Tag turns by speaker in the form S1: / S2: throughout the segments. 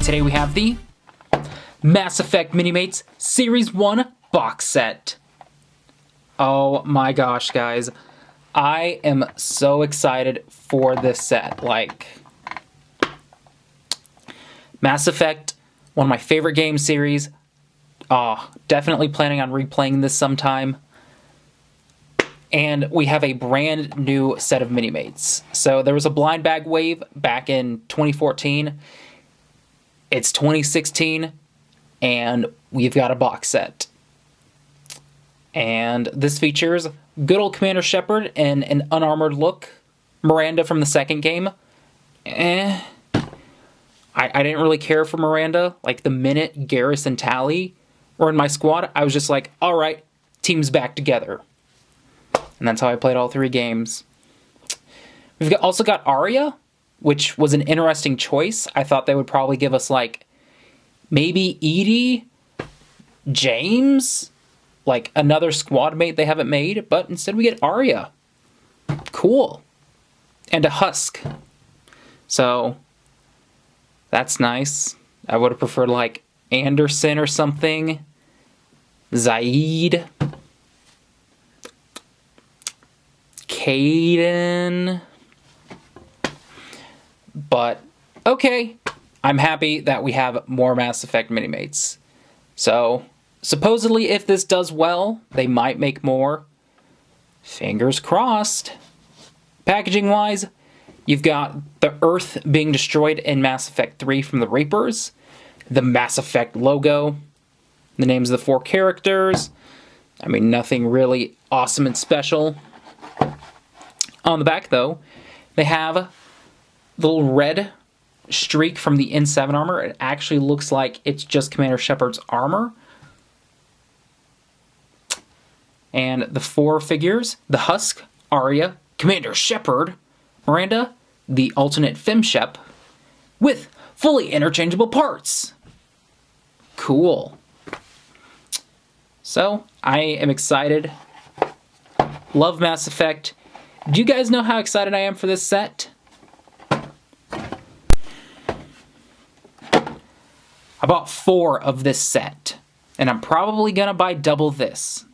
S1: today we have the Mass Effect Minimates Series 1 box set. Oh my gosh, guys. I am so excited for this set. Like, Mass Effect, one of my favorite game series. Definitely planning on replaying this sometime. And we have a brand new set of Minimates. So there was a blind bag wave back in 2014. It's 2016, and we've got a box set. And this features good old Commander Shepard in an unarmored look. Miranda from the second game. I didn't really care for Miranda. Like, the minute Garrus and Tali were in my squad, I was just like, alright, team's back together. And that's how I played all three games. We've also got Arya, which was an interesting choice. I thought they would probably give us, like, maybe Edie, James, like another squad mate they haven't made, but instead we get Arya. Cool. And a Husk. So, that's nice. I would have preferred, like, Anderson or something. Zaid. Caden. But, okay. I'm happy that we have more Mass Effect Minimates. So, supposedly if this does well, they might make more. Fingers crossed. Packaging-wise, you've got the Earth being destroyed in Mass Effect 3 from the Reapers, the Mass Effect logo, the names of the 4 characters. I mean, nothing really awesome and special. On the back, though, they have the little red streak from the N7 armor. It actually looks like it's just Commander Shepard's armor. And the 4 figures, the Husk, Arya, Commander Shepard, Miranda, the alternate FemShep, with fully interchangeable parts. Cool. So, I am excited. Love Mass Effect. Do you guys know how excited I am for this set? I bought 4 of this set, and I'm probably gonna buy double this.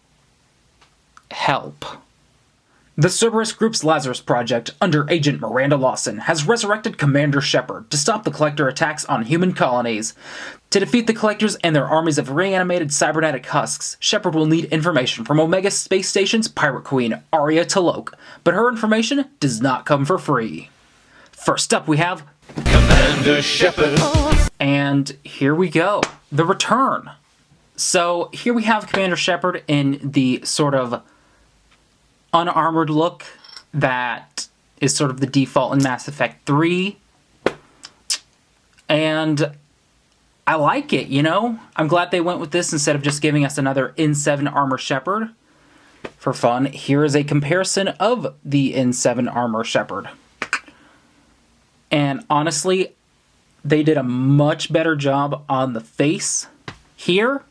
S1: Help. The Cerberus Group's Lazarus Project, under Agent Miranda Lawson, has resurrected Commander Shepard to stop the Collector attacks on human colonies. To defeat the Collectors and their armies of reanimated cybernetic husks, Shepard will need information from Omega Space Station's pirate queen, Arya T'Loak, but her information does not come for free. First up we have Commander Shepard. And here we go. The return. So here we have Commander Shepard in the sort of unarmored look that is sort of the default in Mass Effect 3. And I like it, you know? I'm glad they went with this instead of just giving us another N7 armor Shepard. For fun, here is a comparison of the N7 armor Shepard. And honestly, they did a much better job on the face here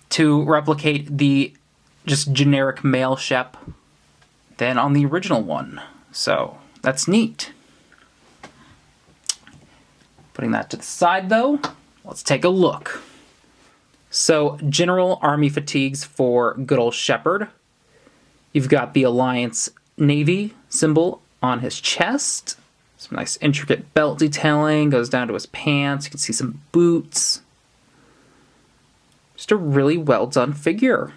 S1: to replicate the just generic male Shep than on the original one. So, that's neat. Putting that to the side, though, let's take a look. So, general army fatigues for good old Shepard. You've got the Alliance Navy symbol on his chest. Some nice intricate belt detailing, goes down to his pants. You can see some boots. Just a really well done figure.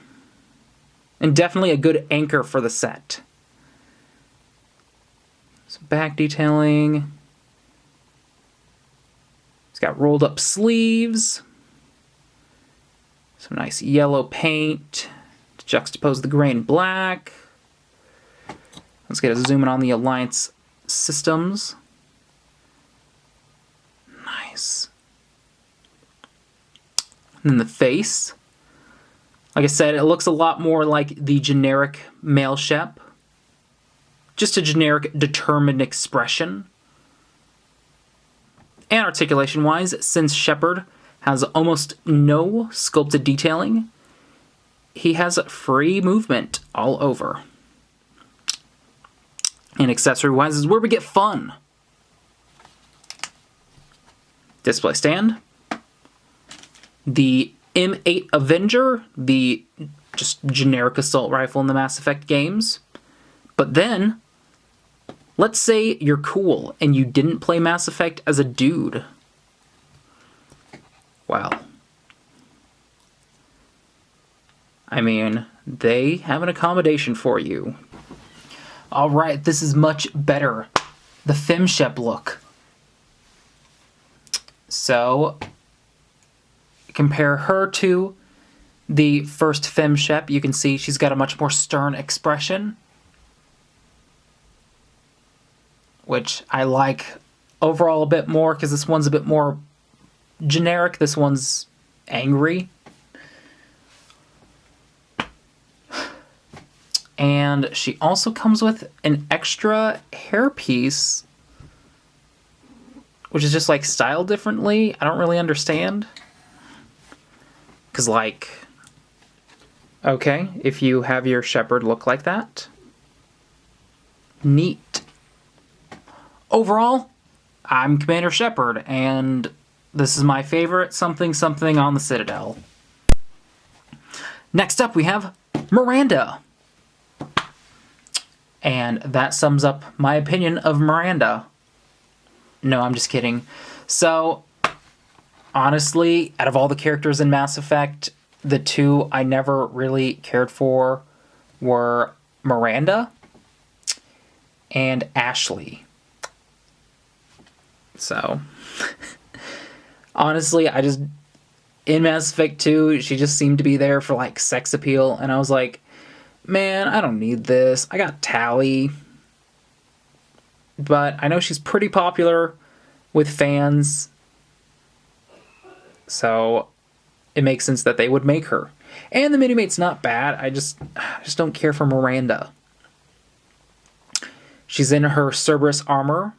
S1: And definitely a good anchor for the set. Some back detailing. He's got rolled up sleeves. Some nice yellow paint to juxtapose the gray and black. Let's get a zoom in on the Alliance systems. Nice. And then the face. Like I said, it looks a lot more like the generic male Shep. Just a generic determined expression. And articulation-wise, since Shepard has almost no sculpted detailing, he has free movement all over. And accessory-wise is where we get fun. display stand. The M8 Avenger, the just generic assault rifle in the Mass Effect games. But then, let's say you're cool and you didn't play Mass Effect as a dude. Well, I mean, they have an accommodation for you. Alright, this is much better. The FemShep look. So, compare her to the first FemShep. You can see she's got a much more stern expression, which I like overall a bit more because this one's a bit more generic. This one's angry. And she also comes with an extra hairpiece, which is just like styled differently. I don't really understand. Because, like, okay, if you have your Shepard look like that, neat. Overall, I'm Commander Shepard, and this is my favorite something something on the Citadel. Next up, we have Miranda. And that sums up my opinion of Miranda. No, I'm just kidding. So, honestly, out of all the characters in Mass Effect, the two I never really cared for were Miranda and Ashley. So, honestly, in Mass Effect 2, she just seemed to be there for, like, sex appeal, and I was like, man, I don't need this. I got Tally. But I know she's pretty popular with fans, so it makes sense that they would make her. And the Minimate's not bad. I just don't care for Miranda. She's in her Cerberus armor.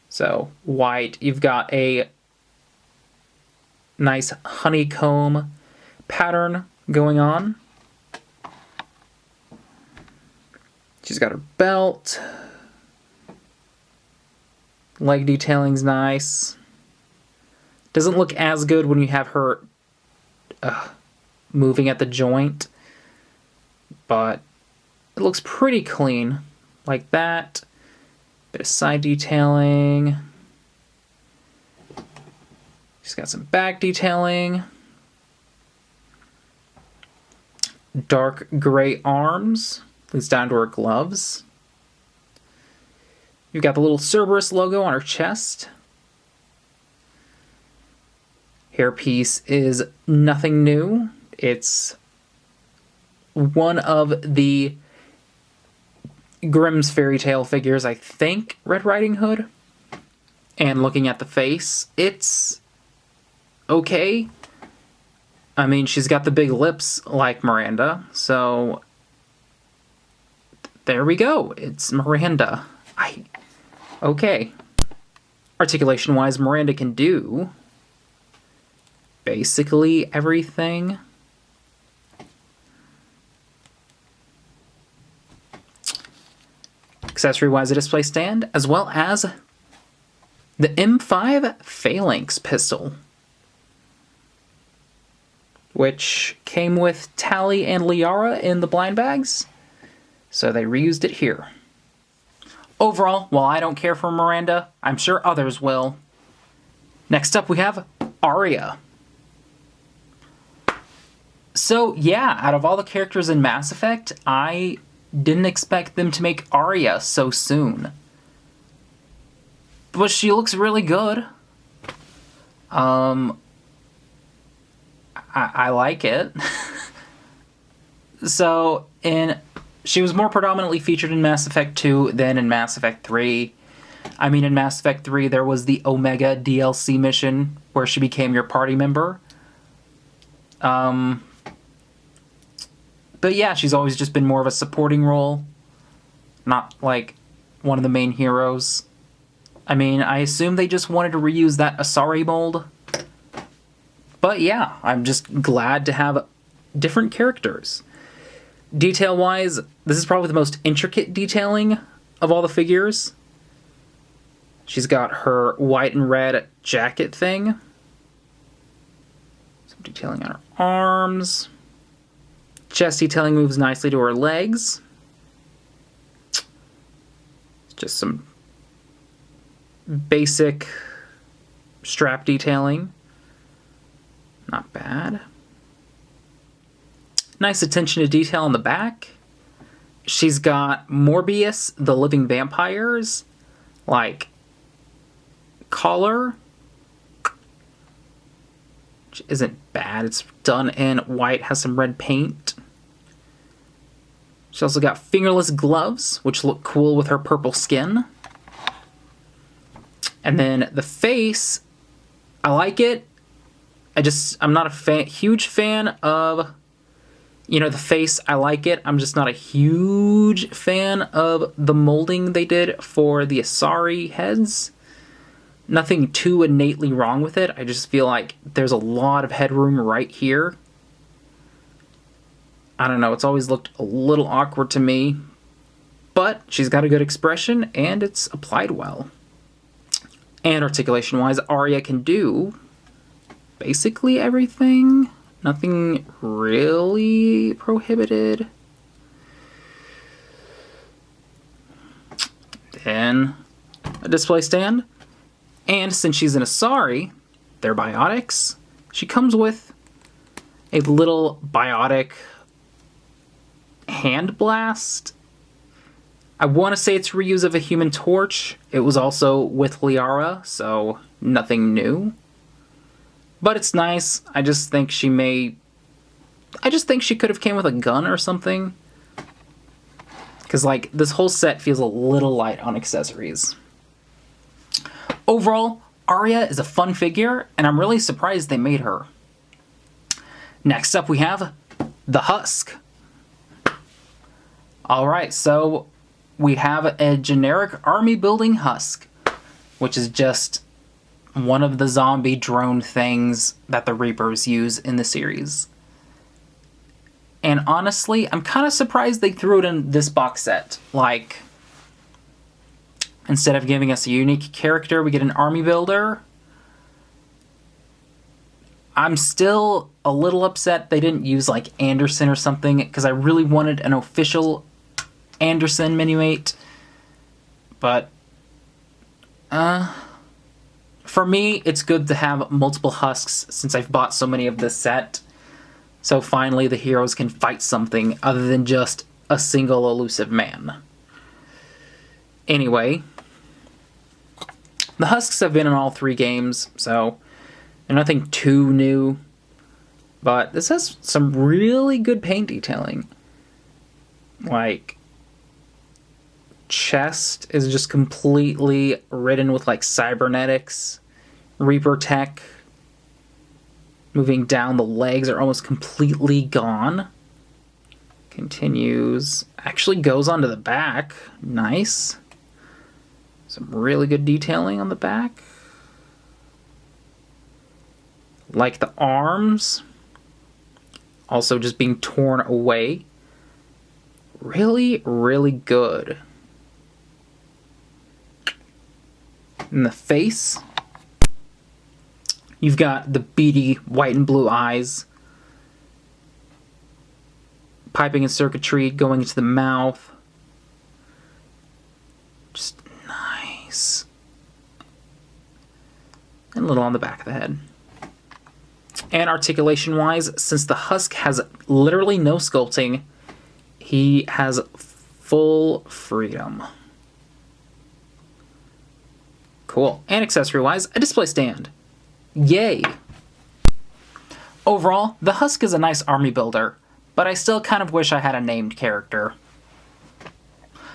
S1: So, white. You've got a nice honeycomb pattern going on. She's got her belt. Leg detailing's nice. Doesn't look as good when you have her moving at the joint, but it looks pretty clean like that. Bit of side detailing. She's got some back detailing. Dark gray arms, leads down to her gloves. You've got the little Cerberus logo on her chest. Hairpiece is nothing new. It's one of the Grimm's fairy tale figures, I think, Red Riding Hood. And looking at the face, it's okay. I mean, she's got the big lips like Miranda, so there we go. It's Miranda. Okay. Articulation-wise, Miranda can do basically everything. Accessory-wise, a display stand, as well as the M5 Phalanx pistol, which came with Tally and Liara in the blind bags, so they reused it here. Overall, while I don't care for Miranda, I'm sure others will. Next up, we have Arya. So yeah, out of all the characters in Mass Effect, I didn't expect them to make Arya so soon. But she looks really good. I like it. So, she was more predominantly featured in Mass Effect 2 than in Mass Effect 3. I mean, in Mass Effect 3, there was the Omega DLC mission where she became your party member. But yeah, she's always just been more of a supporting role, not like one of the main heroes. I mean, I assume they just wanted to reuse that Asari mold. But yeah, I'm just glad to have different characters. Detail-wise, this is probably the most intricate detailing of all the figures. She's got her white and red jacket thing. Some detailing on her arms. Chest detailing moves nicely to her legs. Just some basic strap detailing. Not bad. Nice attention to detail on the back. She's got Morbius, the Living Vampires, like, collar. Which isn't bad. It's done in white, has some red paint. She's also got fingerless gloves, which look cool with her purple skin. And then the face, I like it. I'm not a huge fan of, the face. I like it. I'm just not a huge fan of the molding they did for the Asari heads. Nothing too innately wrong with it. I just feel like there's a lot of headroom right here. I don't know. It's always looked a little awkward to me. But she's got a good expression, and it's applied well. And articulation-wise, Arya can do basically everything. Nothing really prohibited. Then a display stand. And since she's an Asari, they're biotics. She comes with a little biotic hand blast. I want to say it's reuse of a Human Torch. It was also with Liara, so nothing new. But it's nice. I just think she could have came with a gun or something. Because, like, this whole set feels a little light on accessories. Overall, Arya is a fun figure, and I'm really surprised they made her. Next up, we have the Husk. Alright, so we have a generic army-building Husk, which is just one of the zombie drone things that the Reapers use in the series. And honestly, I'm kind of surprised they threw it in this box set. Like, instead of giving us a unique character, we get an army builder. I'm still a little upset they didn't use, like, Anderson or something, because I really wanted an official Anderson Minimate. But, for me, it's good to have multiple Husks since I've bought so many of this set. So finally the heroes can fight something other than just a single elusive man. Anyway, the Husks have been in all 3 games, so they're nothing too new. But this has some really good paint detailing. Like, chest is just completely ridden with, like, cybernetics, Reaper tech. Moving down, the legs are almost completely gone. Continues. Actually goes onto the back. Nice. Some really good detailing on the back. Like the arms. Also just being torn away. Really, really good. And the face. You've got the beady white and blue eyes. Piping and circuitry going into the mouth. Just nice. And a little on the back of the head. And articulation-wise, since the Husk has literally no sculpting, he has full freedom. Cool. And accessory-wise, a display stand. Yay! Overall, the Husk is a nice army builder, but I still kind of wish I had a named character.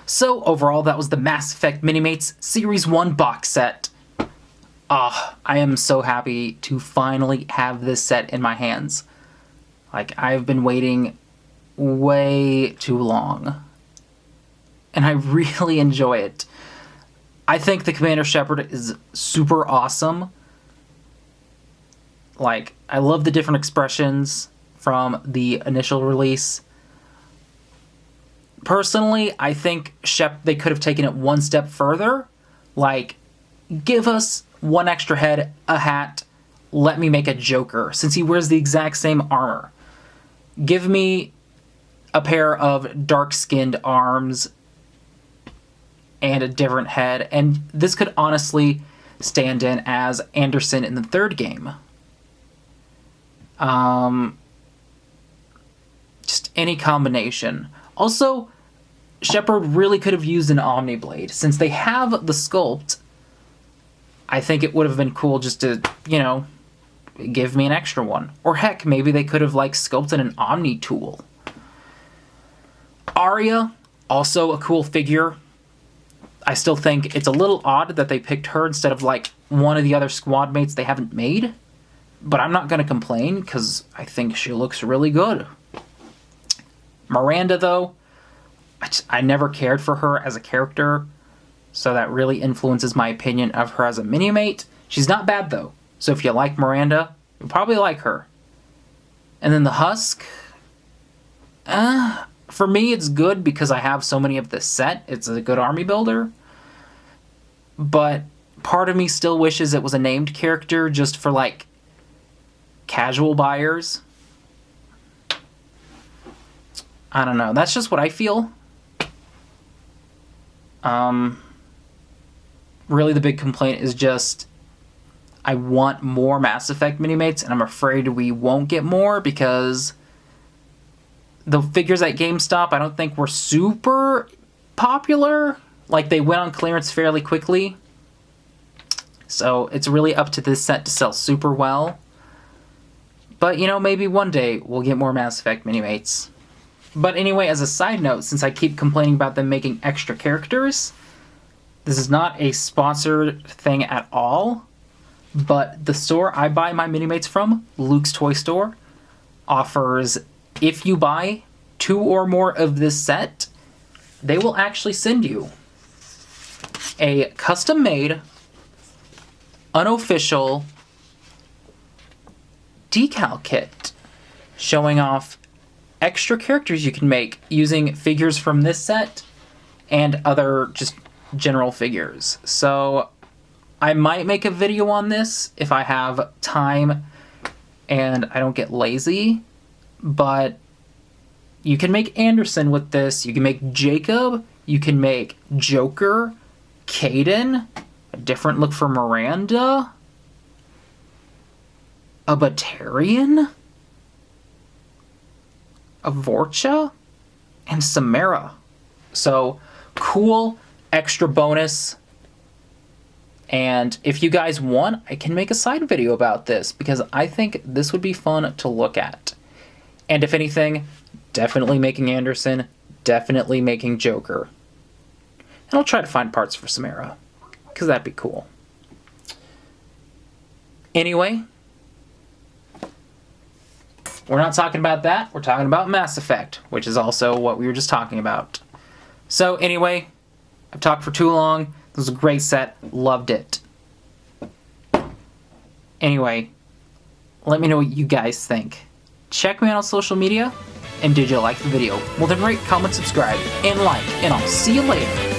S1: So overall, that was the Mass Effect Minimates Series 1 box set. I am so happy to finally have this set in my hands. Like, I've been waiting way too long. And I really enjoy it. I think the Commander Shepard is super awesome. Like, I love the different expressions from the initial release. Personally, I think they could have taken it one step further. Like, give us one extra head, a hat. Let me make a Joker, since he wears the exact same armor. Give me a pair of dark-skinned arms and a different head, and this could honestly stand in as Anderson in the third game. Just any combination. Also, Shepard really could have used an Omniblade. Since they have the sculpt, I think it would have been cool just to, you know, give me an extra one. Or heck, maybe they could have, like, sculpted an Omni tool. Arya, also a cool figure. I still think it's a little odd that they picked her instead of, like, one of the other squad mates they haven't made. But I'm not going to complain, because I think she looks really good. Miranda, though, I never cared for her as a character, so that really influences my opinion of her as a Minimate. She's not bad, though. So if you like Miranda, you'll probably like her. And then the Husk, for me, it's good because I have so many of this set. It's a good army builder. But part of me still wishes it was a named character just for, like, casual buyers. I don't know. That's just what I feel. Really the big complaint is just I want more Mass Effect Minimates, and I'm afraid we won't get more because the figures at GameStop I don't think were super popular. Like, they went on clearance fairly quickly. So it's really up to this set to sell super well. But, you know, maybe one day we'll get more Mass Effect Minimates. But anyway, as a side note, since I keep complaining about them making extra characters, this is not a sponsored thing at all. But the store I buy my Minimates from, Luke's Toy Store, offers, if you buy 2 or more of this set, they will actually send you a custom-made, unofficial decal kit showing off extra characters you can make using figures from this set and other just general figures. So I might make a video on this if I have time and I don't get lazy, but you can make Anderson with this, you can make Jacob, you can make Joker, Caden, a different look for Miranda, a Batarian, a Vorcha, and Samara. So, cool extra bonus. And if you guys want, I can make a side video about this because I think this would be fun to look at. And if anything, definitely making Anderson, definitely making Joker. And I'll try to find parts for Samara because that'd be cool. Anyway, we're not talking about that. We're talking about Mass Effect, which is also what we were just talking about. So anyway, I've talked for too long. This was a great set. Loved it. Anyway, let me know what you guys think. Check me out on social media. And did you like the video? Well then rate, comment, subscribe, and like. And I'll see you later.